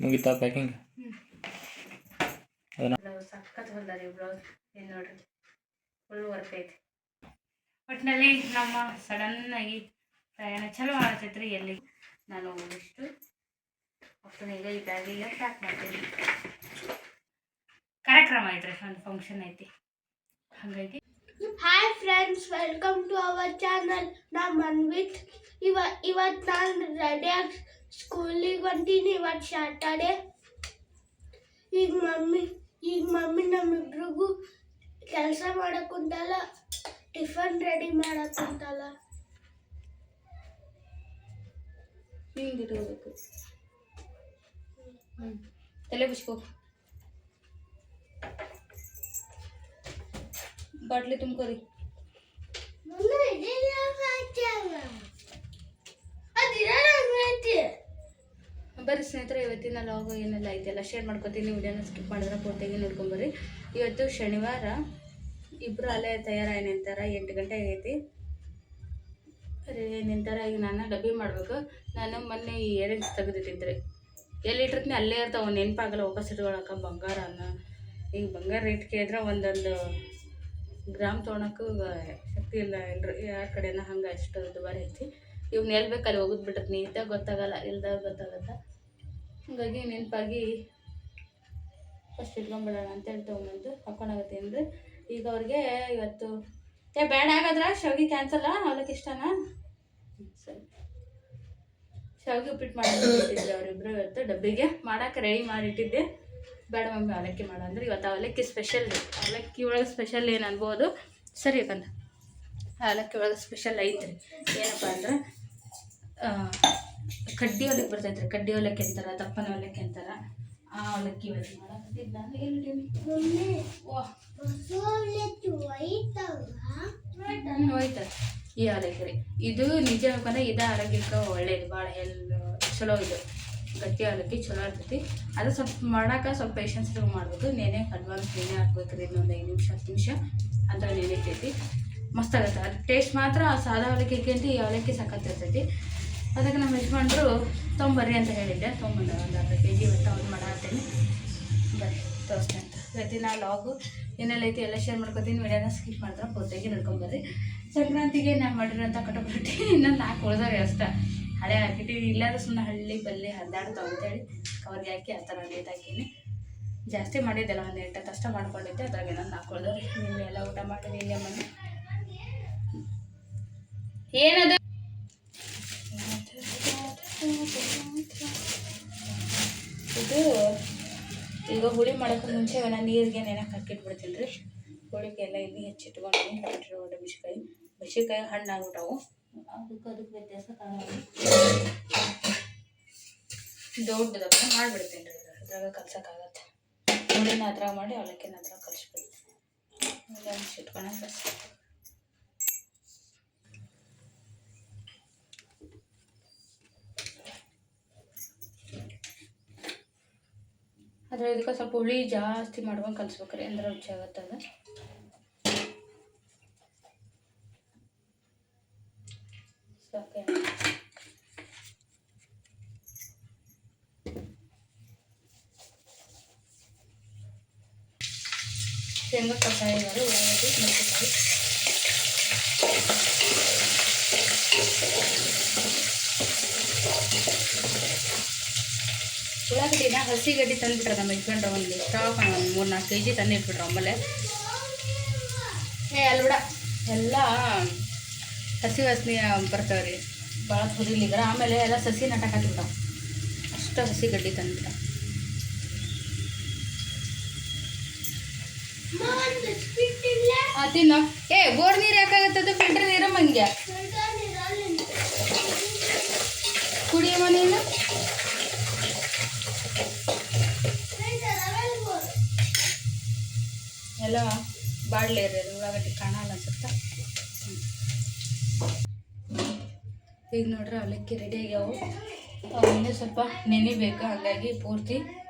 ಮುಗಿತಾ ಪ್ಯಾಕಿಂಗ್? ಸಖತ್ ಹೊಲ್ದಾರಿ ಬ್ಲೌಸ್. ಏನು ನೋಡ್ರಿ, ಫುಲ್ ವರ್ಕ್ ಐತಿ. ಒಟ್ಟಿನಲ್ಲಿ ನಮ್ಮ ಸಡನ್ನಾಗಿ ಪ್ರಯಾಣ ಚಲೋ ಆಗ್ತೈತ್ರಿ. ಎಲ್ಲಿ ನಾನು ಇಷ್ಟು ಈಗ ಈ ಬ್ಯಾಗಿಗೆ ಪ್ಯಾಕ್ ಮಾಡ್ತೀನಿ. ಕಾರ್ಯಕ್ರಮ ಐತ್ರಿ, ಒಂದು ಫಂಕ್ಷನ್ ಐತಿ, ಹಾಗಾಗಿ. Hi friends, welcome to our channel. ನಾನು ಮನ್ವಿತ್. ಇವತ್ತು ನಾನು ರೆಡಿಯಾಗಿ ಸ್ಕೂಲಿಗೆ ಹೊಂಟೀನಿ. ಇವತ್ತು ಸ್ಯಾಟರ್ಡೆ. ಈಗ ಮಮ್ಮಿ ನಮ್ಮಿಬ್ರಿಗೂ ಕೆಲಸ ಮಾಡಕ್ಕುಂತಲ್ಲ, ಟಿಫನ್ ರೆಡಿ ಮಾಡಕ್ಕುಂತಲ್ಲ. ಹಿಂಗಿರ್ಬೇಕು. ತಲೆ ಬಿಚ್ಕೋ. ಬಾಟ್ಲಿ ತುಂಬ್ಕೋರಿ. ಬರ್ರಿ ಸ್ನೇಹಿತರೆ, ಇವತ್ತಿನ ಲಾಗು ಏನೆಲ್ಲ ಐತೆಲ್ಲ ಶೇರ್ ಮಾಡ್ಕೊತೀನಿ. ವಿಡಿಯೋನ ಸ್ಕಿಪ್ ಮಾಡಿದ್ರೆ ಪೂರ್ತಿಯಾಗಿ ನೋಡ್ಕೊಂಬರ್ರಿ. ಇವತ್ತು ಶನಿವಾರ. ಇಬ್ಬರು ಅಲ್ಲೇ ತಯಾರಾಗಿ ನಿಂತಾರ. 8 ಗಂಟೆ ಆಗೈತಿ. ನಿಂತಾರ. ಈಗ ನಾನು ಡಬ್ಬಿ ಮಾಡಬೇಕು. ನಾನು ಮೊನ್ನೆ ಈ ಇಯರಿಂಗ್ಸ್ ತೆಗೆದಿಟ್ಟಿದ್ರಿ, ಎಲ್ಲಿ ಇಟ್ಟಿರ್ತೀನಿ ಅಲ್ಲೇ ಇರ್ತಾವೆ, ನೆನಪಾಗಲ್ಲ ವಾಪಸ್ ಇಟ್ಕೊಳಕ್ಕೆ. ಬಂಗಾರನ ಈಗ ಬಂಗಾರ ರೇಟ್ ಕೇಳಿದ್ರೆ ಒಂದೊಂದು ಗ್ರಾಮ್ ತೊಗೊಳಕ್ಕೂ ಶಕ್ತಿ ಇಲ್ಲ. ಇಲ್ಲರಿ ಯಾರ ಕಡೆನ ಹಂಗೆ ಅಷ್ಟು ದುಬಾರಿ ಐತಿ. ಇವ್ನ ಎಲ್ಲಿ ಬೇಕು ಅಲ್ಲಿ ಹೋಗೋದು ಬಿಟ್ಟಿರ್ತೀನಿ. ಇದ್ದಾಗ ಗೊತ್ತಾಗಲ್ಲ, ಇಲ್ದಾಗ ಗೊತ್ತಾಗತ್ತ. ಹಾಗಾಗಿ ನೆನಪಾಗಿ ಫಸ್ಟ್ ಇಟ್ಕೊಂಡ್ಬಿಡೋಣ ಅಂತೇಳಿ ತೊಗೊಂಬಂದು ಹಾಕ್ಕೊಂಡಾಗತ್ತೀನಿ ರೀ. ಈಗ ಅವ್ರಿಗೆ ಇವತ್ತು ಬೇಡ ಆಗಾದ್ರೆ ಶಾವಿಗೆ ಕ್ಯಾನ್ಸಲ್ಲ. ಅವಲಕ್ಕಿ ಇಷ್ಟನಾ? ಸರಿ, ಶಾವಿಗೆ ಉಪ್ಪಿಟ್ಟು ಮಾಡಿಟ್ಟಿದ್ದೆ ಅವರಿಬ್ಬರು. ಇವತ್ತು ಡಬ್ಬಿಗೆ ಮಾಡೋಕೆ ರೆಡಿ ಮಾಡಿಟ್ಟಿದ್ದೆ. ಬೇಡ ಮಮ್ಮಿ ಅವಲಕ್ಕಿ ಮಾಡ ಅಂದ್ರೆ ಇವತ್ತು ಅವಲಕ್ಕಿ ಸ್ಪೆಷಲ್ ರೀ. ಅವಲಕ್ಕಿ ಒಳಗೆ ಸ್ಪೆಷಲ್ ಏನು ಅನ್ಬೋದು. ಸರಿ, ಯಾಕಂದ್ರೆ ಅವಲಕ್ಕಿ ಒಳಗೆ ಸ್ಪೆಷಲ್ ಐತ್ರಿ. ಏನಪ್ಪ ಅಂದ್ರೆ ಕಡ್ಡಿ ಅವಲಕ್ಕಿ ಬರ್ತೈತೆ ರೀ. ಕಡ್ಡಿ ಅವಲಕ್ಕಿ ಅಂತಾರೆ, ದಪ್ಪನ ಅವಲಕ್ಕಿ ಅಂತಾರೆ. ಆ ಅವಲಕ್ಕಿ ಇವತ್ತು ಮಾಡಕತ್ತಿದ್ದು ನಾನು. ಹೋಯ್ತದೆ ಈ ಅವಲಕ್ಕಿ ರೀ. ಇದು ನಿಜ ಹೇಳ್ಕೊಂಡ್ರೆ ಇದು ಆರೋಗ್ಯಕ್ಕೆ ಒಳ್ಳೇದು, ಭಾಳ ಚಲೋ. ಇದು ಗಟ್ಟಿ ಅವಲಕ್ಕಿ ಚಲೋ ಇರ್ತೈತಿ. ಅದು ಸ್ವಲ್ಪ ಮಾಡೋಕೆ ಸ್ವಲ್ಪ ಪೇಷನ್ಸ್ ಮಾಡಬೇಕು. ನೆನೆ ಅಡ್ವಾನ್ಸ್ ನೆನೆ ಹಾಕ್ಬೇಕು ರೀ. ಇನ್ನೊಂದು 5 ನಿಮಿಷ 10 ನಿಮಿಷ ಅಂತ ನೆನೆತೈತಿ. ಮಸ್ತ್ ಆಗುತ್ತೆ. ಅದು ಟೇಸ್ಟ್ ಮಾತ್ರ ಸಾದಾ ಅವಲಕ್ಕಿಗಿಂತ ಈ ಅವಲಕ್ಕಿ ಸಖತ್ತಿರ್ತೈತಿ. ಅದಕ್ಕೆ ನಮ್ಮ ಯಜಮಾನ್ರು ತೊಗೊಂಬರ್ರಿ ಅಂತ ಹೇಳಿದ್ದೆ. ತೊಗೊಂಬಂದ ಒಂದು ಅರ್ಧ kg ಇವತ್ತು ಅವ್ರು ಮಾಡಾಕ್ತೀನಿ. ಬರ್ರಿ ತೋರಿಸ್ತೀನಿ ಅಂತ. ಇವತ್ತಿನ ಲಾಗು ಏನೆಲ್ಲ ಐತಿ ಎಲ್ಲ ಶೇರ್ ಮಾಡ್ಕೊತೀನಿ. ವಿಡಿಯೋನ ಸ್ಕಿಪ್ ಮಾಡ್ತಾರೆ ಪೂರ್ತಿಯಾಗಿ ನೋಡ್ಕೊಂಬರ್ರಿ. ಸಂಕ್ರಾಂತಿಗೆ ನಾನು ಮಾಡಿರೋಂಥ ಕಟಪಟ್ಟಿ ಇನ್ನೊಂದು 4 ಉಳಿದವ್ರಿ ಅಷ್ಟೇ. ಹಳೆ ಹಾಕಿಟ್ಟಿವಿ. ಇಲ್ಲಾದ್ರೂ ಸುಮ್ಮನೆ ಹಳ್ಳಿ ಬಲ್ಲಿ ಹರಿದಾಡ್ತಾವೆ ಅಂತೇಳಿ ಕವರ್ಗೆ ಹಾಕಿ ಆ ಥರ ನೀಟ್ ಹಾಕೀನಿ. ಜಾಸ್ತಿ ಮಾಡಿದ್ದೆಲ್ಲ ಒಂದು 8 ಅಷ್ಟ ಮಾಡ್ಕೊಂಡಿದ್ದೆ. ಅದ್ರಾಗ ಇನ್ನೊಂದು 4 ಉಳಿದವ್ರಿ. ನಿನ್ನೆ ಎಲ್ಲ ಊಟ ಮಾಡಿರಿ ಇಲ್ಲೇ ಮನೆ. ಏನದು ಇದು ಈಗ ಹುಳಿ ಮಾಡೋಕೆ ಮುಂಚೆ ನಾನು ನೀರಿಗೆ ನೆನಕ್ಕೆ ಹಾಕಿಟ್ಬಿಡ್ತೀನಿ ರೀ. ಹುಳಿಗೆ ಎಲ್ಲ ಇಲ್ಲಿ ಹೆಚ್ಚಿಟ್ಕೊಂಡು ಇಟ್ಟಿರೋ ಬಸಿಕಾಯಿ ಹಣ್ಣು ಆಗ್ಬಿಟ್ಟವು. ಅದಕ್ಕೆ ವ್ಯತ್ಯಾಸ ಕಾಣೋದು. ದೊಡ್ಡದಪ್ಪ ಮಾಡಿಬಿಡ್ತೀನಿ ರೀ. ಇದ್ರಾಗ ಕಲ್ಸೋಕ್ಕಾಗತ್ತೆ. ಹುಳಿನ ಅದ್ರಾಗ ಮಾಡಿ ಅವಲಕ್ಕಿನ ಅದ್ರಾಗ ಕಲಿಸ್ಬಿಡ್ತೀನಿ. ಇಟ್ಕೊಂಡ ಬಸ್. ಆದರೆ ಇದಕ್ಕೆ ಸ್ವಲ್ಪ ಹುಳಿ ಜಾಸ್ತಿ ಮಾಡ್ಕೊಂಡು ಕಲಿಸ್ಬೇಕ್ರಿ, ಅಂದ್ರೆ ರುಚಿ ಆಗುತ್ತೆ. ಅದು ಸಾಕೆ. ಶೇಂಗಾ ಕಷಾಯ ಮಾಡಿ ಉಳ್ಳಾಗಡ್ಡಿ ಮೆಣಸಿನಕಾಯಿ ಉಳ್ಳಾಗಡ್ಡಿನ ಹಸಿಗಡ್ಡಿ ತಂದುಬಿಟ್ರೆ ನಮ್ಮ ಯಜಮಾನ್ರು ಒಂದು ಸ್ಟಾಕ್ ಒಂದು 3-4 kg ತಂದಿಟ್ಬಿಟ್ರು. ಆಮೇಲೆ ಅಲ್ಲಿ ಬಿಡ ಎಲ್ಲ ಹಸಿ ವಾಸನೆ ಬರ್ತಾವೆ ರೀ, ಭಾಳ ಹುರಿಲಿದ್ರೆ. ಆಮೇಲೆ ಎಲ್ಲ ಸಸಿ ನಟಕ್ಕೆ ಹಾಕಿಬಿಟ್ಟಾವ. ಅಷ್ಟು ಹಸಿಗಡ್ಡಿ ತಂದುಬಿಟ್ಟ. ತಿನ್ನ ಬೋರ್ ನೀರು ಯಾಕಾಗತ್ತದು? ಫಿಲ್ಟರ್ ನೀರು ಮಂಗ್ಯ ಕುಡಿಯಮ್ಮ ನೀನು. ಎಲ್ಲ ಬಾಡ್ಲೆ ರೀ. ಅದು ಉಳ್ಳಾಗಡ್ಡಿ ಕಾಣಲ್ಲ ಅನ್ಸುತ್ತೆ. ಈಗ ನೋಡ್ರಿ ಅವಲಕ್ಕಿ ರೆಡಿ ಆಗ್ಯಾವು. ಇನ್ನೂ ಸ್ವಲ್ಪ ನೆನಿಬೇಕು, ಹಾಗಾಗಿ ಪೂರ್ತಿ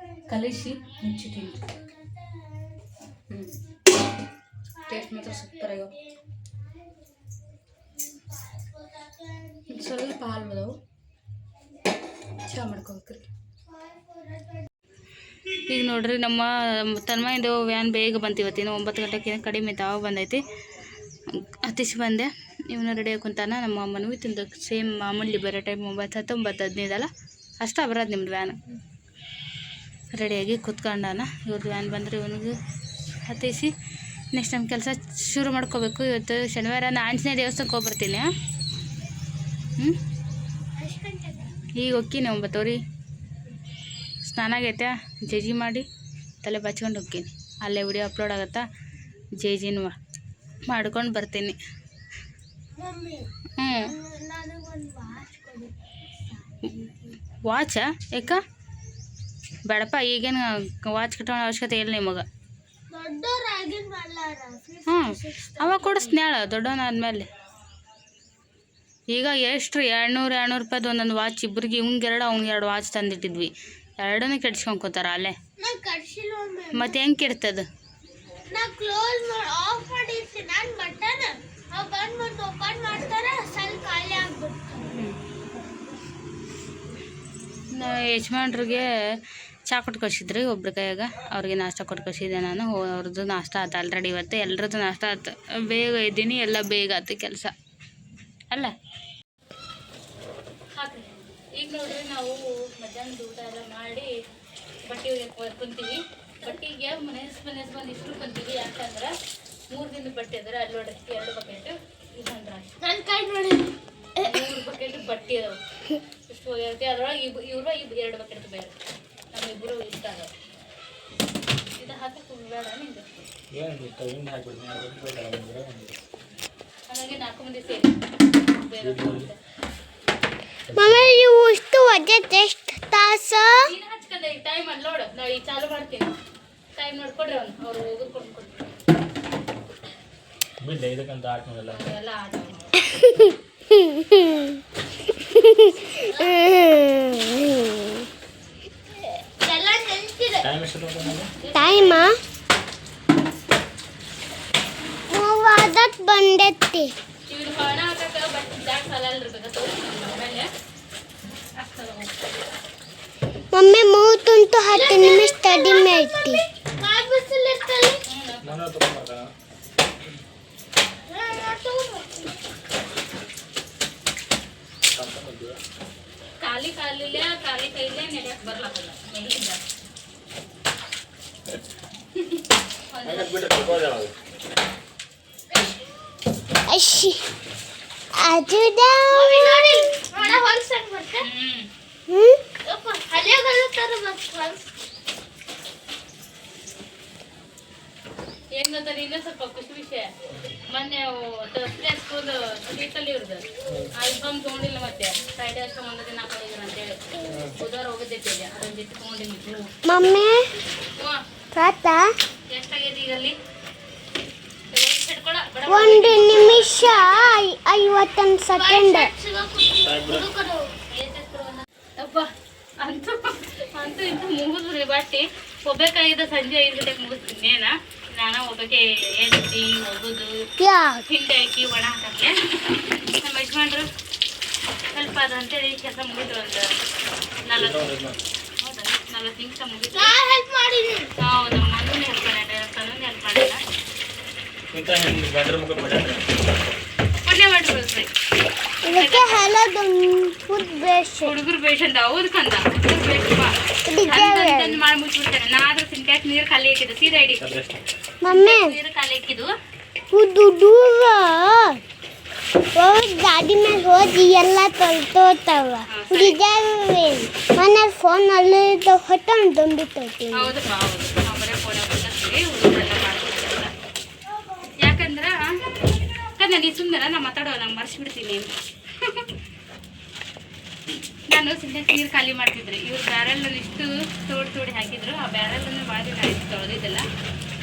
ಕಲಿಸಿ ಮುಚ್ಚಿಟ್ಟಿನಿ. ಟೇಸ್ಟ್ ಮಾತ್ರ ಸೂಪರ್ ಆಗ್ಯಾವ. ಸ್ವಲ್ಪ ಹಾಲು ಬದವು ಚಹಾ ಮಾಡ್ಕೋಬೇಕ್ರಿ. ಈಗ ನೋಡ್ರಿ ನಮ್ಮ ತನ್ಮಯಂದು ವ್ಯಾನ್ ಬೇಗ ಬಂತು ಇವತ್ತಿನ 9 ಗಂಟೆಗೆ ಕಡಿಮೆ ತಾವ ಬಂದೈತಿ. ಹತ್ತಿಸಿ ಬಂದೆ. ಇವನು ರೆಡಿ ಹಾಕೊಂತಾನ. ನಮ್ಮ ಮನ್ವಿತಿಂದು ಸೇಮ್ ಮಾಮೂಲಿ ಬರೋ ಟೈಮ್ 9:10 9:15 ಅಲ್ಲ ಅಷ್ಟು ಬರೋದು ನಿಮ್ದು ವ್ಯಾನ್. ರೆಡಿಯಾಗಿ ಕುತ್ಕೊಂಡಾನ. ಇವ್ರದ್ದು ವ್ಯಾನ್ ಬಂದರೆ ಇವನಿಗೆ ಹತ್ತಿಸಿ ನೆಕ್ಸ್ಟ್ ನಮ್ಮ ಕೆಲಸ ಶುರು ಮಾಡ್ಕೋಬೇಕು. ಇವತ್ತು ಶನಿವಾರ ನಾನು ಆಂಜನೇಯ ದೇವಸ್ಥಾನಕ್ಕೆ ಹೋಗ್ಬರ್ತೀನಿ. ಈಗ ಹೋಗ್ತೀನಿ 9:00 ಸ್ನಾನ ಆಗೈತೆ. ಜೇಜಿ ಮಾಡಿ ತಲೆ ಬಚ್ಕೊಂಡು ಹೋಗ್ತೀನಿ. ಅಲ್ಲೇ ವಿಡಿಯೋ ಅಪ್ಲೋಡ್ ಆಗುತ್ತಾ, ಜೇಜಿನ ಮಾಡ್ಕೊಂಡು ಬರ್ತೀನಿ. ವಾಚಾ ಯಾಕ ಬೇಡಪ್ಪ, ಈಗೇನು ವಾಚ್ ಕಟ್ಟೋ ಅವಶ್ಯಕತೆ ಇಲ್ಲ ನಿಮಗೆ. ಅವಾಗ ಕೊಡಿಸ್ನ್ಯಾಳ ದೊಡ್ಡವನಾದ್ಮೇಲೆ. ಈಗ ಎಷ್ಟು 200 ರೂಪಾಯ್ದು ಒಂದೊಂದು ವಾಚ್ ಇಬ್ಬರಿಗೆ, ಇವ್ನಿಗೆರಡು ಅವ್ನಿಗೆ 2 ವಾಚ್ ತಂದಿಟ್ಟಿದ್ವಿ. ಎರಡನ್ನೂ ಕೆಡ್ಸ್ಕೊಂಡ್ಕೋತಾರ ಅಲ್ಲೇ. ಮತ್ತೆ ಹೆಂಗೆ ಕೆಡ್ತದ? ಯಜಮಾನ್ರಿಗೆ ಚಾ ಕೊಟ್ಟು ಕಳಿಸಿದ್ರಿ ಒಬ್ರ ಕೈಯಾಗ. ಅವ್ರಿಗೆ ನಾಷ್ಟ ಕೊಟ್ಟು ಕಳಿಸಿದ್ದೆ ನಾನು. ಅವ್ರದ್ದು ನಾಷ್ಟ ಆಯ್ತು ಆಲ್ರೆಡಿ. ಇವತ್ತು ಎಲ್ರದ್ದು ನಾಷ್ಟ ಆಯ್ತು. ಬೇಗ ಇದ್ದೀನಿ, ಎಲ್ಲ ಬೇಗ ಆಯ್ತು ಕೆಲಸ ಅಲ್ಲ. ಹಾಕಿ ಈಗ ನೋಡ್ರಿ ನಾವು ಮಧ್ಯಾಹ್ನದ ಊಟ ಎಲ್ಲ ಮಾಡಿ ಬಟ್ಟೆ ಕುಂತೀವಿ. ಬಟ್ಟೆಗೆ ಮನೆ ಬಂದು ಇಷ್ಟು ಕುಂತೀವಿ. ಯಾಕಂದ್ರೆ 3 ದಿನದ ಬಟ್ಟೆ ಅಂದ್ರೆ ಅಲ್ಲಿ ನೋಡ್ರಿ 2 ಬಕೆಟ್ ಇದಂದ್ರೆ 3 ಬಕೆಟ್ ಬಟ್ಟೆ ಅದಾವೆ. ಇಷ್ಟು ಹೋಗಿರುತ್ತೆ. ಅದ್ರೊಳಗೆ ಇವ್ರ 2 ಬಕೆಟ್ ಬೇರೆ, ನಮ್ಮಿಬ್ಬರು ಇಷ್ಟ ಅದಾವ. ಇದು ಹಾಕಕ್ಕೆ ಬೇಡ ನಿಂಗೆ. ಹಾಗಾಗಿ 4 ಮಂದಿ ಸೇರಿ ಬೇರೆ ಇಷ್ಟು ಎಷ್ಟು ತಾಸು ನೀನು ಹಚ್ಕೊಂಡೆ ಈ ಟೈಮ್ ಅಲ್ಲಿ ನೋಡು. ನಾವು ಈಗ ಚಾಲು ಮಾಡ್ತೀನಿ. ಟೈಮ್ ನೋಡ್ಕೊಡ್ರಿ ಅವ್ರು ಹೋಗೋದು ಕೊಡ್ಕೊಡ್ರಿ ಎಲ್ಲ ಆಟ ಟೈಮ 30 ಬಂದೈತಿ. ಇವ್ರು ಹೊಣ ಹಾಕಕ್ಕೆ ಬಟ್ ಜಾಗ ಸಾಲ ಇರ್ಬೇಕು. ಆಮೇಲೆ ಮಮ್ಮಿ 30 ನಿಮಿಷ ಕಡಿಮೆ ಐತಿ. ಖಾಲಿ ಕೈಲೇ ನಡೆಯಕ್ಕೆ ಬರ್ಲಾಕಲ್ಲ ಮೇಲಿಂದ. ಅಯ್ಯ ಅದು ಏನು ಗೊತ್ತಾ, ಇನ್ನೂ ಸ್ವಲ್ಪ ಖುಷಿ ವಿಷಯ. ಮೊನ್ನೆ ತರ್ಸ್ಡೇ ಸ್ಕೂಲ್ ಸೀಟಲ್ಲಿ ಇವ್ರದ್ದು ಆಲ್ಬಮ್ ತೊಗೊಂಡಿಲ್ಲ. ಮತ್ತೆ ಫ್ರೈಡೇ ಅಷ್ಟು ಒಂದು ದಿನ ಹಾಕೊಂಡಿದ್ರು ಅಂತೇಳಿ ಬುಧವಾರ ಹೋಗಿದ್ದೆ. ಅದೊಂದು ಜೊತೆ ತೊಗೊಂಡಿಲ್ಲ. ಮಮ್ಮಿ ಎಷ್ಟಾಗೈತಿ ಈಗ ಅಲ್ಲಿ? 1 ನಿಮಿಷ 51 ಸೆಕೆಂಡ್. ಅಪ್ಪ ಅಂತೂ ಇಂತೂ ಮುಗಿದ್ರಿ ಬಟ್ಟೆ. ಹೋಗ್ಬೇಕಾಗಿದ್ದ ಸಂಜೆ 5 ಗಂಟೆಗೆ ಮುಗಿಸ್ತೀನಿ. ನಾನು ಹೋಗ್ಬೇಕೆ ಎತ್ತಿ ಹೋಗೋದು ಹಿಂಡಿ ಹಾಕಿ ಒಣ ಹಾಕಕ್ಕೆ. ನಮ್ಮ ಯಜಮಾನ್ರು ಸ್ವಲ್ಪ ಅದು ಅಂತೇಳಿ ಕೆಲಸ ಮುಗಿದ್ರು. ಒಂದು 40 ನಿಮಿಷ ಮುಗಿದ್ರು. ನಾವು ನಮ್ಮ ಮನೂ ಹೆಲ್ಪ್ ಮಾಡಿದ್ರೆ ಕಣ್ಣೂ ಹೆಲ್ಪ್ ಮಾಡಿಲ್ಲ. ಪುಣ್ಯ ಮಾಡಿಬಿಡ್ರಿ. ಹುಡುಗರು ಬೇಷ್ ಅಂತ ಹೌದಕ್ಕಂದ ಮಾಡಿ ಮುಚ್ಚಿಬಿಡ್ತಾರೆ. ನಾದ್ರೂ ಸಿಂಟ್ಯಾಕ್ ನೀರು ಖಾಲಿ ಹಾಕಿದ್ದು ಸೀದಾ ಇಡಿ. ನೀರು ಖಾಲಿ ಹಾಕಿದ್ದು ಗಾಡಿ ಮೇಲೆ ಹೋಗಿ ಎಲ್ಲ ತೊಳ್ತೋತಾವ. ಮನೆ ಫೋನ್ ಅಲ್ಲಿ ಹೊಟ್ಟೊಂಬಿಟ್ಟೈತಿ. ಹೌದಪ್ಪ ಹೌದು. ನಾವು ಬರೀ ಫೋನ್ ಹಾಕ್ಬಿಡ್ತೀವಿ. ಹುಡುಗರೆಲ್ಲ ಮಾಡ್ಕೊಡ್ತಾರಲ್ಲ. ಯಾಕಂದ್ರೆ ನೀ ಸುಮ್ಮನೆ ನಾ ಮಾತಾಡೋ ನಂಗೆ ಮರ್ಸ್ಬಿಡ್ತೀನಿ. ನಾನು ಸಿಂಟ್ಯಾಕ್ಸ್ ನೀರು ಖಾಲಿ ಮಾಡ್ತಿದ್ರಿ. ಇವ್ರು ಬ್ಯಾರಲ್ ಇಷ್ಟು ತೋಡಿ ಹಾಕಿದ್ರು. ಆ ಬ್ಯಾರಲನ್ನು ಭಾಳ ದಿನ ಆಯ್ತು ತೊಳೆದಿದ್ದಲ್ಲ.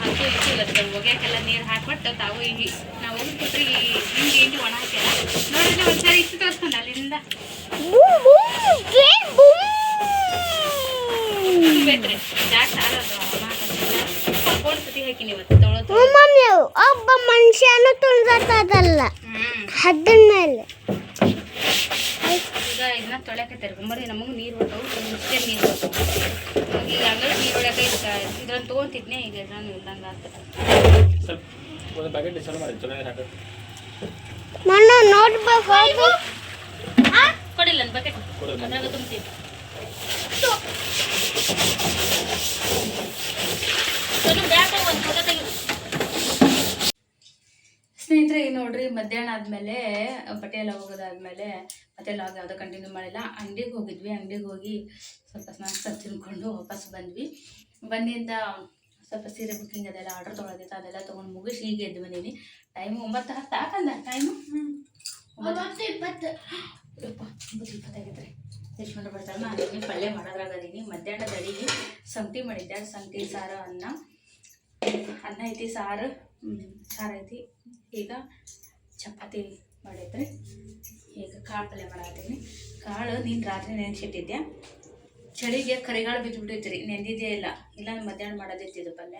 ಅದು ಇಷ್ಟು ಇವತ್ತು ಒಗ್ಯಾಕೆಲ್ಲ ನೀರು ಹಾಕ್ಬಿಟ್ಟು ತಾವು ಹಿಂಗೆ ನಾವು ಹೋಗ್ಬಿಟ್ರಿ ಹಿಂಡಿ ಒಣ ಹಾಕ್ಯಾರ ನೋಡಿದ್ರೆ ಒಂದ್ಸರಿ ಇಷ್ಟು ತೋರಿಸ್ಕೊಂಡು ಅಲ್ಲಿಂದ ಬೇಕ್ರಿ ಜಾಸ್ತಿ ಸಾಲದು ಒಣ ಹಾಕಿಲ್ಲ. ಕೋಡ್ ಸತಿ ಹಾಕಿನಿ ಇವತ್ತು ತೊಳೆದು. ಒಬ್ಬ ಮನುಷ್ಯನು ತುಳಿದಲ್ಲ ಹದ್ದಿನ ಮೇಲೆ. ಈಗ ಇದನ್ನ ತೊಳೆಯಕ್ಕೆ ತೆರ್ಕೊಂಬರ್ರಿ. ನಮಗೆ ನೀರು ಬರ್ತಾವೆ. ನೀರು ಬರ್ತಾವೆ. ಈಗ ಅಂಗಡಿ ನೀರೊಳಗೆ ಇದ್ರಲ್ಲಿ ತೊಗೊಂತಿದ್ನೆ ಈಗ ನಾನು ಇಲ್ಲಂಗೆ ಆಗ್ತದೆ. ಸ್ವಲ್ಪ ಒಂದು ಪ್ಯಾಕೆಟ್ ಚಲೋ ಮಾಡಿ ಚಲೋ ಹಾಕ ನಾನು ನೋಡ್ಬೇಕು. ಕೊಡಿಲ್ಲ ನನ್ನ ಬಕೆಟ್ ಅದ್ರಾಗ ತುಂಬ್ತೀನಿ. ಸ್ನೇಹಿತರೆ ಈಗ ನೋಡ್ರಿ ಮಧ್ಯಾಹ್ನ ಆದಮೇಲೆ ಬಟ್ಟೆ ಎಲ್ಲ ಹೋಗೋದಾದ್ಮೇಲೆ ಮತ್ತೆ ಲಾಗ್ ಯಾವುದೋ ಕಂಟಿನ್ಯೂ ಮಾಡಿಲ್ಲ. ಅಂಗಡಿಗೆ ಹೋಗಿದ್ವಿ. ಅಂಗಡಿಗೆ ಹೋಗಿ ಸ್ವಲ್ಪ ಸ್ನಾಕ್ಸ್ ತಿನ್ಕೊಂಡು ವಾಪಸ್ ಬಂದ್ವಿ. ಬಂದಿಂದ ಸ್ವಲ್ಪ ಸೀರೆ ಬುಕ್ಕಿಂಗ್ ಅದೆಲ್ಲ ಆರ್ಡರ್ ತೊಗೊಳೋದಿತ್ತು, ಅದೆಲ್ಲ ತೊಗೊಂಡು ಮುಗಿಸಿ ಈಗ ಎದ್ದು ಬಂದೀನಿ. ಟೈಮು 9:10 ಹಾಕಂದ ಟೈಮು 9:20 ಆಗಿದ್ರೆ ಯಶ್ವಂತ ಬರ್ತಾರೆ. ನಾನು ಇಲ್ಲಿ ಪಲ್ಯ ಮಾಡೋದ್ರಾಗದೀನಿ. ಮಧ್ಯಾಹ್ನದ ಅಡಿಗೆ ಸಂಗಟಿ ಮಾಡಿದ್ದೆ, ಸಂಗಟಿ ಸಾರು ಅನ್ನ ಐತಿ, ಸಾರು ಐತಿ. ಈಗ ಚಪಾತಿ ಮಾಡಿದ್ರಿ. ಈಗ ಕಾಳು ಪಲ್ಯ ಮಾಡತ್ತೀನಿ. ಕಾಳು ನೀನು ರಾತ್ರಿ ನೆನೆಸಿಟ್ಟಿದ್ದೆ, ಚಳಿಗೆ ಕರಿಗಾಳು ಬಿದ್ದುಬಿಟ್ಟಿದ್ರಿ, ನೆಂದಿದ್ದೇ ಇಲ್ಲ ಮಧ್ಯಾಹ್ನ ಮಾಡೋದಿತ್ತಿದ್ದು ಪಲ್ಯ.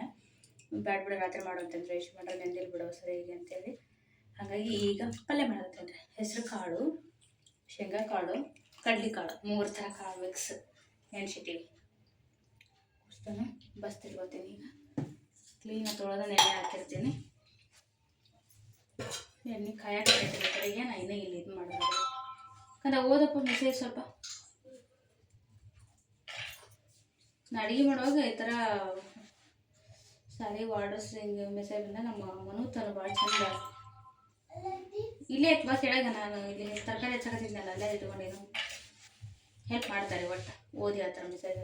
ಬ್ಯಾಡ ಬಿಡ ರಾತ್ರಿ ಮಾಡೋ ಅಂತಂದ್ರೆ ಎಷ್ಟು ಮಾಡ್ರೆ ನೆಂದಿಲ್ ಬಿಡೋ ಸರಿಗೆ ಅಂತೇಳಿ ಹಾಗಾಗಿ ಈಗ ಪಲ್ಯ ಮಾಡತ್ತಂದ್ರೆ ಹೆಸರು ಕಾಳು, ಶೇಂಗಾ ಕಾಳು, ಕಡ್ಲಿ ಕಾಳು 3 ಥರ ಕಾಳು ಮಿಕ್ಸ್ ನೆನೆಸಿಟ್ಟಿವಿ. ಅಷ್ಟನ್ನು ಬಸ್ತಿರ್ಬೋತೀನಿ. ಈಗ ಕ್ಲೀನಾಗಿ ತೊಳೆದ ನೆನೆ ಹಾಕಿರ್ತೀನಿ. ಎಣ್ಣೆ ಕಾಯಕ್ಕೆ ಇಟ್ಟಿರ್ತೀನಿ ಕಡೆಗೆ. ನಾನು ಇನ್ನೂ ಇಲ್ಲಿ ಇದು ಮಾಡೋದು ಯಾಕಂದ್ರೆ ಓದಪ್ಪ ಮೆಸೇಜ್ ಸ್ವಲ್ಪ ನಾ ಅಡುಗೆ ಮಾಡುವಾಗ ಈ ಥರ ಸಾರಿ ವಾರ್ಡರ್ಸ್ ಹಿಂಗೆ ಮೆಸೇಜ್ ಬಂದ ನಮ್ಮ ಮನು ತನ ಭಾಳ ಚಂದ ಇಲ್ಲೇ ಬಸ್ ಕೆಳಗೆ ನಾನು ಇಲ್ಲಿ ತರಕಾರಿ ಹೆಚ್ಚಾಕತ್ತಿದ್ನಲ್ಲ ಅಲ್ಲೇ ಇಟ್ಕೊಂಡೇನು ಹೆಲ್ಪ್ ಮಾಡ್ತಾರೆ. ಒಟ್ಟು ಓದಿ ಆ ಥರ ಮೆಸೇಜ್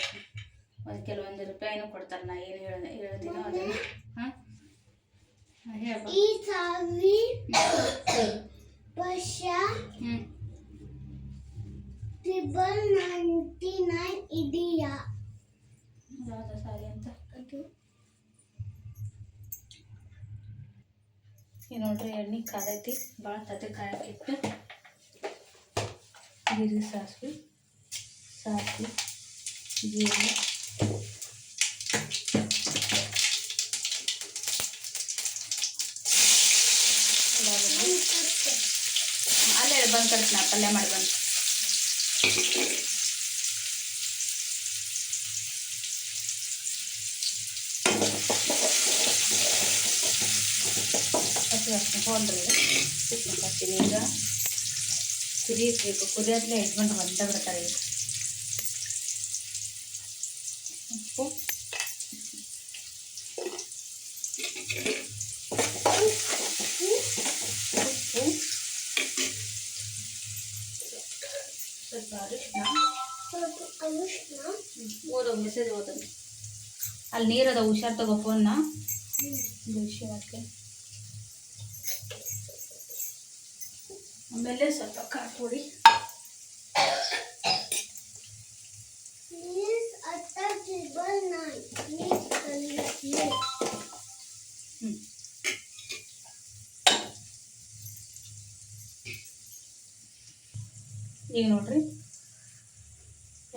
ಒಂದು ಕೆಲವೊಂದು ರೂಪಾಯಿನೂ ಕೊಡ್ತಾರೆ. ನಾ ಏನು ಹೇಳ್ತೀನೋ ಅದನ್ನು ಈ ಸಾರಿ ವರ್ಷ 99 ಇದೆಯಾ ಯಾವ್ದು ಸಾರಿ ಅಂತ ಅದು ಈ ನೋಡ್ರಿ ಎಣ್ಣೆ ಕಾದೈತಿ. ಭಾಳ ತತೆ ಕಾಯಕ್ಕಿಟ್ಟು ಜೀರಿಗೆ ಸಾಸಿವೆ ಜೀರಿಗೆ ಅಲ್ಲೇ ಬಂದು ಕಳಿಸ್ನ ಪಲ್ಯ ಮಾಡಿ ಬಂದು ಹೋಲ್ರಿ ಉಪ್ಪು ಹಾಕ್ತೀನಿ. ಈಗ ಕುದಿಯಬೇಕು. ಕುದಿಯೋದ್ಲೆ ಯಜಮಾನ್ರು ಹೊಂಟ ಬಿಡ್ತಾರೆ. ಈಗ ಉಪ್ಪು ಸ್ವಲ್ಪ ಅರಿಶಿನ ಓದೋ ಮೆಸೇಜ್ ಓದೋದು. ಅಲ್ಲಿ ನೀರದ ಹುಷಾರ್ ತಗೋ ಫೋನ್ನ ಹಾಕಿ. ಆಮೇಲೆ ಸ್ವಲ್ಪ ಖಾರ ಪುಡಿ ಈಗ ನೋಡ್ರಿ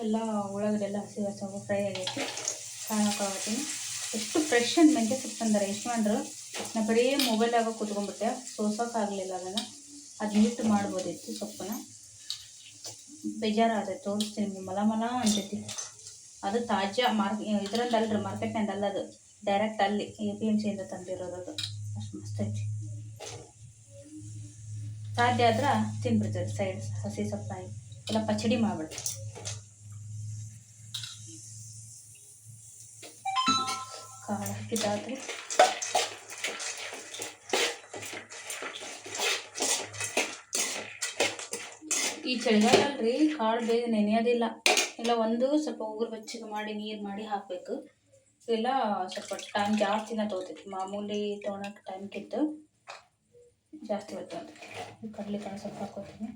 ಎಲ್ಲ ಉಳ್ಳಾಗಡ್ಡೆಲ್ಲ ಹಸಿ ಫ್ರೈ ಆಗೈತಿ. ಕಾಳು ಹಾಕೋತೀನಿ. ಎಷ್ಟು ಫ್ರೆಶ್ ಅಂಡ್ ಮೆಂತ್ಯ ಸೊಪ್ಪು ತಂದಾರೆ ಯಜಮಾನ್ರು. ನಾ ಬರೀ ಮೊಬೈಲಾಗ ಕೂತ್ಕೊಂಡ್ಬಿಟ್ಟೆ, ಸೋಸೋಕ್ಕಾಗಲಿಲ್ಲ. ಅದನ್ನು ಇಟ್ಟು ಮಾಡ್ಬೋದಿತ್ತು. ಸೊಪ್ಪನ್ನ ಬೇಜಾರಾದೈತೆ. ತೋರಿಸ್ತೀನಿ. ಮಲ ಅಂತೈತಿ. ಅದು ತಾಜಾ ಇದರಂದಲ್ರಿ, ಮಾರ್ಕೆಟ್ನಿಂದ ಅಲ್ಲ, ಅದು ಡೈರೆಕ್ಟ್ ಅಲ್ಲಿ APMCಯಿಂದ ತಂದಿರೋದು. ಅದು ಅಷ್ಟು ಮಸ್ತ್ ಐತಿ. ಸಾಧ್ಯ ಆದ್ರೆ ತಿನ್ಬಿಡ್ತೀವಿ ಸೈಡ್ ಹಸಿ ಸೊಪ್ಪು ಎಲ್ಲ ಪಚಡಿ ಮಾಡ್ಬಿಡ್ತೀವಿ. ಕಾಳು ಹಾಕಿದ್ದಾದ್ರೆ ಈ ಚಳಿಗಾಲ ಅಲ್ರಿ, ಕಾಳು ಬೇಗ ನೆನೆಯೋದಿಲ್ಲ. ಇಲ್ಲ ಒಂದು ಸ್ವಲ್ಪ ಉಗುರು ಬೆಚ್ಚಗೆ ಮಾಡಿ ನೀರು ಮಾಡಿ ಹಾಕಬೇಕು. ಇಲ್ಲ ಸ್ವಲ್ಪ ಟೈಮ್ ಜಾಸ್ತಿನ ತೊಗೊತೈತಿ. ಮಾಮೂಲಿ ತೊಗೊಳಕ್ಕೆ ಟೈಮ್ಗಿಂತ ಜಾಸ್ತಿ ಬರ್ತದೆ. ಕಡಲೆ ಕಾಳು ಸ್ವಲ್ಪ ಹಾಕೋತೀನಿ.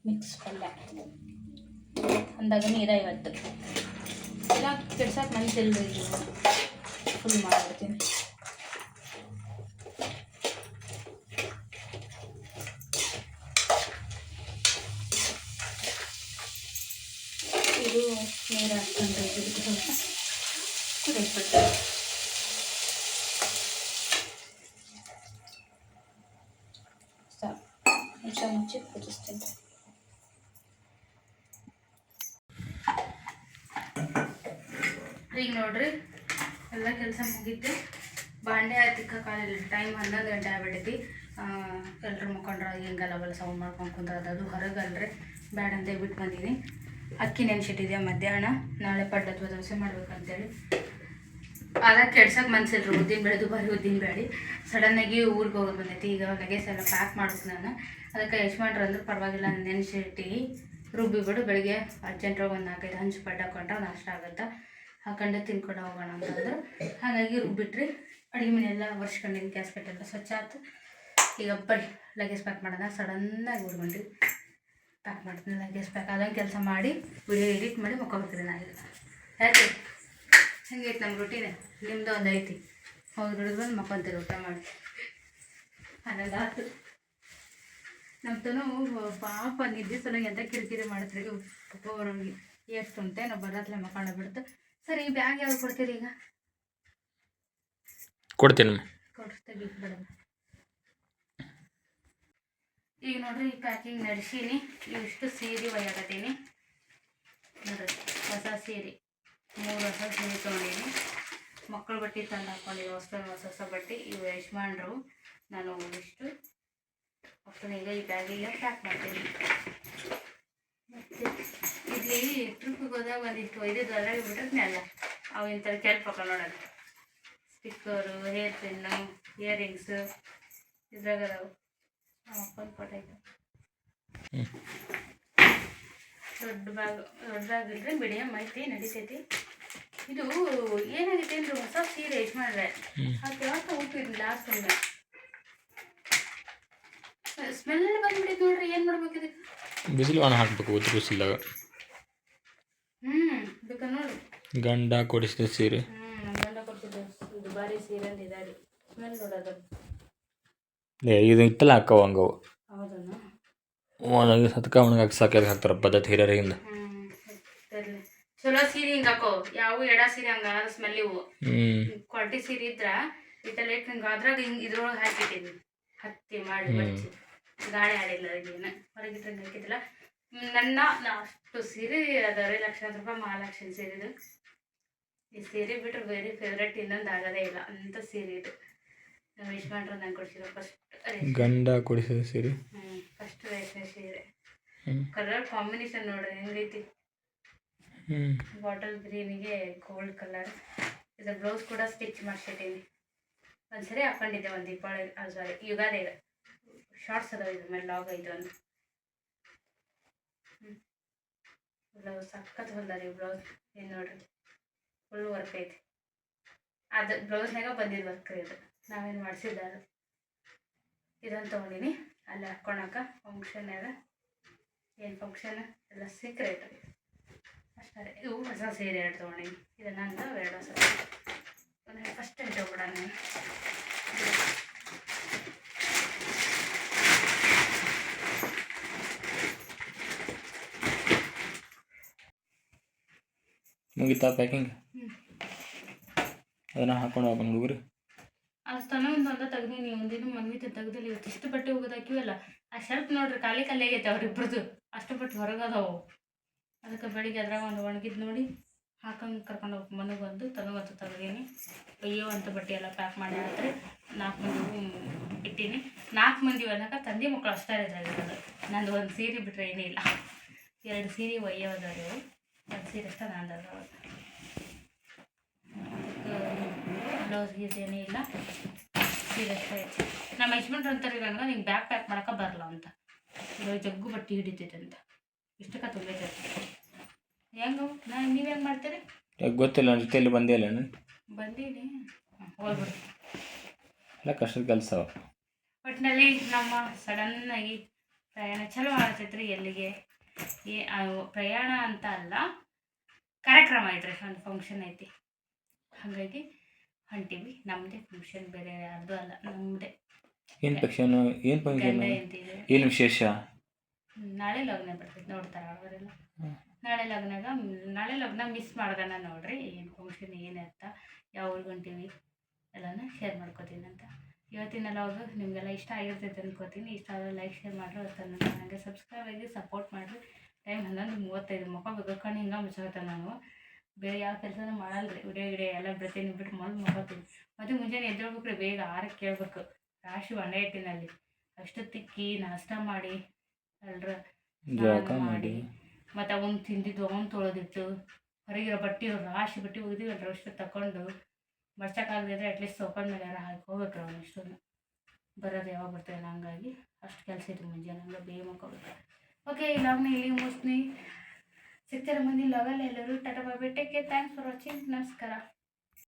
ಮಿಕ್ಸ್ ಪಲ್ಯ ಅಂದಾಗ ನೀರ ಇವತ್ತು ಎಲ್ಲ ಕೆಡ್ಸಕ್ಕೆ ಮನಸ್ಸಿಲ್ರಿ. ಫುಲ್ ಮಾಡಿಬಿಡ್ತೀನಿ. ಇದು ನೀರು ಹಾಕ್ಕೊಂಡ್ರೆ ಸ್ವಲ್ಪ ಕುದಿಸ್ಬಿಡ್ತೀನಿ. ನಿಮಿಷ ಮುಚ್ಚಿ ಕುದಿಸ್ತೀನಿ. ಈಗ ನೋಡ್ರಿ ಎಲ್ಲ ಕೆಲಸ ಮುಗೀತು. ಬಾಂಡೆ ತಿಕ್ಕಕ್ಕಾಗಲಿಲ್ಲ, ಟೈಮ್ 11 ಗಂಟೆ ಆಗ್ಬಿಟ್ಟೈತಿ. ಎಲ್ಲರೂ ಮುಖಂಡ್ರ ಹಿಂಗಲ್ಲ ಸೌಂಡ್ ಮಾಡ್ಕೊಂಡು ಕುಂತ್ರದ, ಅದು ಹೊರಗಲ್ರಿ ಬ್ಯಾಡ ಅಂತ ಬಿಟ್ಟು ಬಂದೀನಿ. ಅಕ್ಕಿ ನೆನ್ಸಿಟ್ಟಿದ್ದೆ ಮಧ್ಯಾಹ್ನ, ನಾಳೆ ಪಡ್ಡು ಅಥವಾ ದೋಸೆ ಮಾಡ್ಬೇಕಂತೇಳಿ. ಆಗ ಕೆಡ್ಸಕ್ಕೆ ಮನ್ಸಿಲ್ರಿ, ಉದ್ದಿನ ಬೇಳೆ ದುಬಾರಿ ಉದ್ದಿನ ಬೇಳೆ. ಸಡನ್ನಾಗಿ ಊರಿಗೆ ಹೋಗೋದು ಬಂದೈತಿ. ಈಗ ಲಗೇಜ್ ಎಲ್ಲ ಪ್ಯಾಕ್ ಮಾಡ್ಬೇಕು ನಾನು. ಅದಕ್ಕೆ ಯಜಮಾನ್ರು ಅಂದ್ರೆ ಪರವಾಗಿಲ್ಲ ನೆನ್ಸಿಟ್ಟು ರುಬ್ಬಿ ಬಿಡು, ಬೆಳಿಗ್ಗೆ ಅರ್ಜೆಂಟ್ರಾಗ ಒಂದು 4-5 ಹಂಚು ಪಡ್ಡು ಹಾಕೊಂಡ್ರೆ ನಾಷ್ಟ ಆಗುತ್ತೆ, ಹಾಕೊಂಡು ತಿನ್ಕೊಂಡು ಹೋಗೋಣ ಅಂತಂದ್ರೆ ಹಾಗಾಗಿ ರುಬ್ಬಿಟ್ರಿ. ಅಡುಗೆ ಮನೆಯೆಲ್ಲ ಒರೆಸ್ಕೊಂಡಿನಿ, ಗ್ಯಾಸ್ ಕಟ್ಟೆಲ್ಲ ಸ್ವಚ್ಛ ಆಯ್ತು. ಈಗ ಬರೀ ಲಗೇಜ್ ಪ್ಯಾಕ್ ಮಾಡೋಣ. ಸಡನ್ನಾಗಿ ಊರ್ಗೊಂಡು ಪ್ಯಾಕ್ ಮಾಡ್ತೀನಿ. ಲಗೇಜ್ ಪ್ಯಾಕ್ ಆದಂಗೆ ಕೆಲಸ ಮಾಡಿ ವಿಡಿಯೋ ಎಡಿಟ್ ಮಾಡಿ ಮುಕ್ಕೊಬಿಡ್ತೀನಿ ನಾನು. ಈಗ ಯಾಕೆ ಹಂಗೆ ಐತೆ ನಮ್ಮ ರೊಟೀನೆ. ನಿಮ್ಮದು ಒಂದು ಐತಿ, ಹೋಗಿ ಹಿಡಿದು ಬಂದು ಮಕ್ಕೊಂತೀರಿ ಊಟ ಮಾಡಿ. ಹನ್ನೊಂದು ಆಯ್ತು. ನಮ್ಮ ತನೂ ಪಾಪ ನಿದ್ದೆ ಸಲುವಾಗಿ ಎಂತ ಕಿರಿಕಿರಿ ಮಾಡ್ತೀರಿ ಪಾಪ ಅವ್ರಿಗೆ. ಎಷ್ಟು ಉಂಟೆ ನಾವು ಬರತ್ಲೆ ಮಕ್ಕೊಂಡ ಬಿಡ್ತು. ಸರಿ, ಈ ಬ್ಯಾಗ್ ಯಾವ್ದು ಕೊಡ್ತೀರಿ? ಈಗ ಕೊಡ್ತೀನಿ. ಕೊಡ್ರಿ, ತೆಗಿತು ಬಿಡೋದು. ಈಗ ನೋಡ್ರಿ, ಈ ಪ್ಯಾಕಿಂಗ್ ನಡೆಸೀನಿ. ಇವಿಷ್ಟು ಸೀರೆ ಒಯ್ಯಾಕತ್ತೀನಿ ನೋಡ್ರಿ. ಹೊಸ ಸೀರೆ 3 ಹೊಸ ಸೀರೆ ತೊಗೊಂಡೀನಿ. ಮಕ್ಕಳ ಬಟ್ಟೆ ತಂದು ಹಾಕ್ಕೊಂಡಿದ್ದೆ, ಹೊಸ ಬಟ್ಟೆ. ಇವು ಯಜಮಾನ್ರು. ನಾನು ಇಷ್ಟು ಮಕ್ಕಳು ಈಗ ಈ ಬ್ಯಾಗಿಗೆ ಪ್ಯಾಕ್ ಮಾಡ್ತೀನಿ. ಮತ್ತು ಇಲ್ಲಿ ಟ್ರಿಪ್ಪಿಗೆ ಹೋದಾಗ ಒಂದಿಷ್ಟು ಒಯ್ದಿದ್ದು ಅದ್ರಾಗ ಬಿಟ್ಟಿರ್ತೀನಲ್ಲ, ಅವು ಇಂಥದ್ದು ಕೆಲ್ಪ್ ಹಾಕೊಂಡು ನೋಡೋದು. ಸ್ಟಿಕ್ಕರು, ಹೇರ್ ಪಿನ್ನು, ಇಯರಿಂಗ್ಸು ಇದ್ರಾಗ ಅದಾವು. ನಮ್ಮ ಅಪ್ಪನ ಫೋಟೋ ಐತೆ. ದೊಡ್ಡ ಬ್ಯಾಗ್ ಇಲ್ರಿ, ಮೀಡಿಯಮ್ ಐತಿ, ನಡೀತೈತಿ. ಇದು ಏನಾಗೈತೆ ಅಂದ್ರೆ ಹೊಸ ಸೀರೆ ಯಜಮಾನ್ರೆ, ಅದು ಯಾಕೆ ಉಪ್ಪಿರಲಿಲ್ಲ ಲಾಸ್ಟ್ ಒಮ್ಮೆ. ಸ್ಮೆಲ್ ಬಂದ್ಬಿಟ್ಟಿತ್ತು ನೋಡ್ರಿ. ಏನು ಮಾಡ್ಬೇಕು ಇದಕ್ಕೆ? ಬಿಸಿಲು ಒಣ ಹಾಕಬೇಕು, ಒತ್ತು ಬಿಸಿಲಾಗ. ಬೇಕಾ ನೋಡಿ. ಗಂಡ ಕೊಡಿಸಿದ ಸೀರೆ. ನಮ್ಮ ಗಂಡ ಕೊಡ್ತಿದ್ದೆ ದುಬಾರಿ ಸೀರೆ ಅಂತ ಇದಾರೆ. ಸ್ಮೆಲ್ ನೋಡೋದು. ಇದು ಇತ್ತಲ್ಲ ಹಾಕವು ಹಂಗವು. ಹೌದಾ? ಒಣಗಿ ಸತ್ಕ ಒಣಗಾಕಿ ಸಾಕ್ಯಾಗ ಹಾಕ್ತಾರೆ ಪದ್ಧತಿ ಹಿರಿಯರಿಂದ. ಚಲೋ ಸೀರೆ ಹಿಂಗೆ ಹಾಕೋ. ಯಾವ ಎಡ ಸೀರೆ ಹಂಗ ಸ್ಮೆಲ್ ಇವು. ಕ್ವಾಲಿಟಿ ಸೀರೆ ಇದ್ರ ಇಟ್ಟಲೇಟ್ ಹಿಂಗೆ ಅದ್ರಾಗ ಹಿಂಗೆ ಇದ್ರೊಳಗೆ ಹಾಕಿಟ್ಟಿನಿ, ಹತ್ತಿ ಮಾಡಿ ಮಡ್ಚಿ. ಗಾಳಿ ಆಡಿಲ್ಲ ಅದೇನು ಹೊರಗಿಟ್ರೆ ಹಾಕಿದ್ದಿಲ್ಲ. ನನ್ನ ಅಷ್ಟು ಸೀರೆ ಅದಾವೆ, ಲಕ್ಷಾಂತರ ರೂಪಾಯಿ ಮಹಾಲಕ್ಷ್ಮಿ ಸೀರೆದು. ಈ ಸೀರೆ ಬಿಟ್ಟರೆ ವೆರಿ ಫೇವ್ರೇಟ್ ಇನ್ನೊಂದು ಆಗೋದೇ ಇಲ್ಲ ಅಂತ ಸೀರೆ ಇದು. ನಮ್ಮ ಯಜಮಾನ್ರು ನಂಗೆ ಕೊಡಿಸಿರೋ ಫಸ್ಟ್ ಗಂಡ ಕೊಡಿಸಿದ ಸೀರೆ. ಫಸ್ಟ್ ರೇಷ್ಮೆ ಸೀರೆ. ಕಲರ್ ಕಾಂಬಿನೇಷನ್ ನೋಡ್ರಿ ಹೆಂಗೈತಿ. ಬಾಟಲ್ ಗ್ರೀನಿಗೆ ಗೋಲ್ಡ್ ಕಲರ್. ಇದು ಬ್ಲೌಸ್ ಕೂಡ ಸ್ಟಿಚ್ ಮಾಡಿಸಿಟ್ಟೀನಿ. ಒಂದ್ಸರಿ ಹಾಕೊಂಡಿದ್ದೆ ಒಂದು ದೀಪಾವಳಿ, ಸಾರಿ ಯುಗಾದಿಗೆ. ಶಾರ್ಟ್ಸ್ ಅದಾವ, ಇದ್ರ ಮೇಲೆ ಲಾಗ್ ಐತೆ ಒಂದು. ಬ್ಲೌಸ್ ಸಖತ್ ಹೊಲ್ದಾರಿ ಬ್ಲೌಸ್. ಏನು ನೋಡ್ರಿ, ಫುಲ್ ವರ್ಕ್ ಐತಿ. ಅದು ಬ್ಲೌಸ್ನಾಗ ಬಂದಿದ್ದು ವರ್ಕ್ ಇದು, ನಾವೇನು ಮಾಡಿಸಿದ್ದಾರೆ. ಇದನ್ನು ತೊಗೊಂಡಿನಿ ಅಲ್ಲಿ ಹಾಕ್ಕೊಳಕ ಫಂಕ್ಷನ್ನಾಗ. ಏನು ಫಂಕ್ಷನ್ ಎಲ್ಲ ಸೀಕ್ರೆಟ್ ಅಷ್ಟೇ. ಇವು ಹೊಸ ಸೀರೆ 2 ತೊಗೊಂಡಿನಿ. ಇದು ನಂದು 2 ಹೊಸ ಸೀರೆ. ಫಸ್ಟ್ ಇಟ್ಟೋಗ್ಬಿಡ ನಾನು. ಮುಗಿತಾ ಪ್ಯಾಕಿಂಗ್? ಅದನ್ನು ಹಾಕೊಂಡು ಹೋಗೋಣ ಹುಡುಗರು. ಅಷ್ಟನ ಒಂದೊಂದು ತೆಗ್ದೀನಿ. ಒಂದಿನ ಮನ್ವಿತ ತೆಗ್ದಿಲ್ಲ. ಇವತ್ತು ಇಷ್ಟು ಬಟ್ಟೆ ಹೋಗೋದು ಹಾಕಿವಲ್ಲ, ಆ ಶರ್ಟ್ ನೋಡ್ರಿ ಖಾಲಿ ಆಗೈತೆ ಅವ್ರಿಬ್ರದ್ದು. ಅಷ್ಟು ಬಟ್ಟೆ ಹೊರಗದವು. ಅದಕ್ಕೆ ಬೆಳಿಗ್ಗೆ ಅದ್ರಾಗ ಒಂದು ಒಣಗಿದ್ದು ನೋಡಿ ಹಾಕಂಗೆ ಕರ್ಕೊಂಡು ಹೋಗಿ ಮನೆಗೆ ಬಂದು ತನಗಂತೂ ತೆಗ್ದೀನಿ. ಒಯ್ಯೋವಂಥ ಬಟ್ಟೆ ಎಲ್ಲ ಪ್ಯಾಕ್ ಮಾಡಿ ಹಾಕ್ರಿ. 4 ಮಂದಿ ಇಟ್ಟೀನಿ. 4 ಮಂದಿ ಅನ್ನೋಕೆ ತಂದೆ ಮಕ್ಕಳು ಅಷ್ಟೇ ಇದಾಗಿರೋದು. ನಂದು ಒಂದು ಸೀರೆ ಬಿಟ್ಟರೆ ಏನೂ ಇಲ್ಲ. 2 ಸೀರೆ ಒಯ್ಯೋದಾರು, 1 ಸೀರೆ ಅಷ್ಟೇ ನಂದು. ಬ್ಲೌಸ್ ಗೀಸ್ ಏನೂ ಇಲ್ಲ, ಸೀರೆ ಅಷ್ಟೇ ಐತಿ. ನಮ್ಮ ಯಜಮಾನ್ರು ಅಂತಾರೆ ನನಗೆ, ನಿಂಗೆ ಬ್ಯಾಗ್ ಪ್ಯಾಕ್ ಮಾಡೋಕೆ ಬರಲ್ಲ ಅಂತ. ಇವಾಗ ಜಗ್ಗು ಬಟ್ಟೆ ಹಿಡಿತೈತೆ ಅಂತ. ಇಷ್ಟಕ್ಕೆ ತುಂಬೈತೆ ಹೆಂಗೆ ನೀವು ಹೆಂಗೆ ಮಾಡ್ತೀರಿ? ಗೊತ್ತಿಲ್ಲ, ನನ್ನ ಜೊತೆಯಲ್ಲಿ ಬಂದೇ ಇಲ್ಲ ನಾನು. ಬಂದೀನಿ, ಹೋಗ್ಬಿಡಿ. ಎಲ್ಲ ಕಷ್ಟದ ಕೆಲಸ. ಒಟ್ಟಿನಲ್ಲಿ ನಮ್ಮ ಸಡನ್ನಾಗಿ ಪ್ರಯಾಣ ಚಲೋ ಆಗ್ತೈತ್ರಿ. ಎಲ್ಲಿಗೆ ಪ್ರಯಾಣ ಅಂತ ಅಲ್ಲ, ಕಾರ್ಯಕ್ರಮ ಐತ್ರಿ, ಒಂದು ಫಂಕ್ಷನ್ ಐತಿ. ಹಾಗಾಗಿ ಹೊಂಟೀವಿ. ನಮ್ಮದೇ ಫಂಕ್ಷನ್, ಬೇರೆ ಯಾರ್ದು ಅಲ್ಲ, ನಮ್ಮದೇ. ಏನು ಫಂಕ್ಷನ್? ಏನು ಫಂಕ್ಷನ್? ಏನು ವಿಶೇಷ? ನಾಳೆ ಲಗ್ನ ಬರ್ತೈತೆ, ನೋಡ್ತಾರೆ ಅವರೆಲ್ಲ. ನಾಳೆ ಲಗ್ನ ಮಿಸ್ ಮಾಡ್ದಾನ ನೋಡ್ರಿ. ಏನು ಫಂಕ್ಷನ್ ಏನಂತ, ಯಾವ ಊರಿಗೆ ಹೊಂಟೀವಿ ಎಲ್ಲನೂ ಶೇರ್ ಮಾಡ್ಕೋತೀನಿ ಅಂತ. ಇವತ್ತಿನೆಲ್ಲ ಅವ್ರು ನಿಮಗೆಲ್ಲ ಇಷ್ಟ ಆಗಿರ್ತೈತೆ ಅಂದ್ಕೋತೀನಿ. ಇಷ್ಟ ಆದರೆ ಲೈಕ್ ಶೇರ್ ಮಾಡಿರಿ. ಅವತ್ತು ನನಗೆ ಸಬ್ಸ್ಕ್ರೈಬ್ ಆಗಿ ಸಪೋರ್ಟ್ ಮಾಡಿರಿ. ಟೈಮ್ 11:35 ಮುಖ ಬೇಕಂಡು ಹಿಂಗೆ ಮುಚ್ಚಾಗತ್ತೆ ನಾನು. ಬೇರೆ ಯಾವ ಕೆಲಸನೂ ಮಾಡಲ್ರಿ. ವಿಡಿಯೋ ಎಲ್ಲ ಬಿಡ್ತೀನಿ, ಬಿಟ್ಟು ಮಲ್ಕೋತೀನಿ. ಮತ್ತು ಮುಂಜಾನೆ ಎದ್ದೇಳ್ಬೇಕ್ರಿ, ಬೇಗ 6ಕ್ಕೆ ಕೇಳ್ಬೇಕು. ರಾಶಿ ಒಣ ಹಿಟ್ಟಿನಲ್ಲಿ ಅಷ್ಟು ತಿಕ್ಕಿ ನಾಷ್ಟ ಮಾಡಿ ಅಲ್ರ ಜಳಕ ಸ್ನಾನ ಮಾಡಿ ಮಾಡಿ ಮತ್ತು ಅವನು ತಿಂದಿದ್ದು ಅವನು ತೊಳೆದಿಟ್ಟು ಹೊರಗಿರೋ ಬಟ್ಟೆ ರಾಶಿ ಬಟ್ಟೆ ಒಗ್ದೀವಲ್ರಿ ಅಷ್ಟು ತಗೊಂಡು ಮಡ್ಚಕ್ಕಾಗದಿದ್ರೆ ಅಟ್ಲೀಸ್ಟ್ ಸೋಫಾದ ಮೇಲೆ ಯಾರು ಹಾಕಿ ಹೋಗ್ಬೇಕ್ರಿ ಅವನು ಇಷ್ಟನ್ನು. ಬರೋದು ಯಾವಾಗ ಬರ್ತೇನೆ, ಹಂಗಾಗಿ ಅಷ್ಟು ಕೆಲಸ ಇತ್ತು ಮುಂಜಾನೆ, ಹಂಗೆ ಬೇಗ ಮಲ್ಕೋಬೇಕು. ಓಕೆ, ಈ ಲಾಗ್ನ ಇಲ್ಲಿ ಮುಗಿಸ್ತೀನಿ. ಸಿಗ್ತಾರೆ ಮುಂದಿನ ಲಾಗಲ್ಲಿ. ಎಲ್ಲರೂ tata bye bye, take care, thanks for watching, ನಮಸ್ಕಾರ.